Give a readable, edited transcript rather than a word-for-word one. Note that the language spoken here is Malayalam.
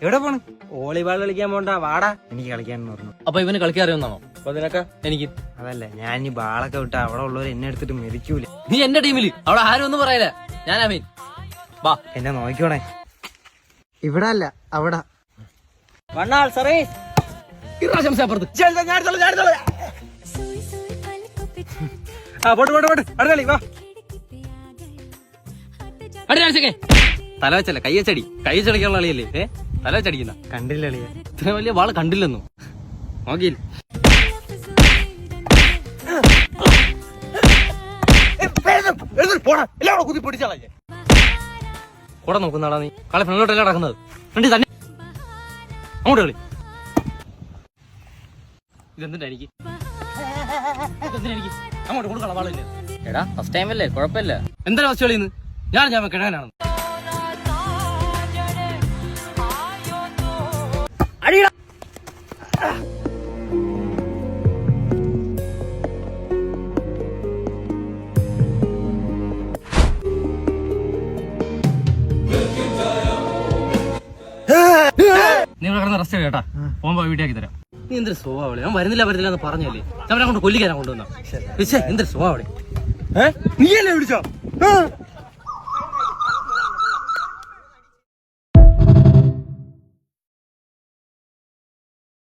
എവിടെ പോണ്? വോളിബോൾ കളിക്കാൻ പോണ്ട, വാടാ. എനിക്ക് കളിക്കാന്ന് പറഞ്ഞു. അപ്പൊ ഇവന് കളിക്കാൻ അറിയുന്നാണോ? അപ്പൊ നിനക്ക്? എനിക്ക് അതല്ല, ഞാൻ ഈ ബാളൊക്കെ വിട്ട അവിടെ ഉള്ളവർ എന്നെ എടുത്തിട്ട് മെതിക്കൂല. നീ എന്റെ ടീമില്, അവിടെ ആരും ഒന്നും പറയില്ല. ഞാൻ അമീൻ. വാ, എന്നെ നോക്കിക്കോണേ. ഇവിടെ അല്ല, അവിടെ. തല വെച്ചല്ലേ, കൈ വെച്ചടി. കൈ വെച്ചടിക്കാനുള്ള കളിയല്ലേ? തല വെച്ചടിക്കുന്ന കണ്ടില്ല കളിയാ. ഇത്ര വലിയ വാള് കണ്ടില്ലെന്നു നോക്കിയില്ല. കൂടെ നോക്കുന്നാളാ നീ. കളി ഫ്രണ്ടിലോട്ടല്ലേ നടക്കുന്നത്. ഫ്രണ്ടി തന്നെ അങ്ങോട്ട് കളി. ഇതെന്തിനാ എനിക്ക് അങ്ങോട്ട് കൊടുക്കണം വാളില്ലേ? എടാ ഫസ്റ്റ് ടൈം അല്ലേ, കുഴപ്പമില്ല. എന്തായാലും ഫസ്റ്റ് കളിന്ന് ഞാൻ കിഴങ്ങനാണ്. അടിയടാ. നീ ഇവിടെ കിടന്ന് റെസ്റ്റ് കേട്ടാ, പോകുമ്പോ വീട്ടിലാക്കി തരാം. നീ എന്തൊരു സ്വഭാവം, ഞാൻ വരുന്നില്ല എന്ന് പറഞ്ഞല്ലേ. അവനെ കൊണ്ട് കൊല്ലിക്കാനാ കൊണ്ടുവന്ന. എന്തൊരു സ്വഭാവം. നീ അല്ലേ വിളിച്ചോ?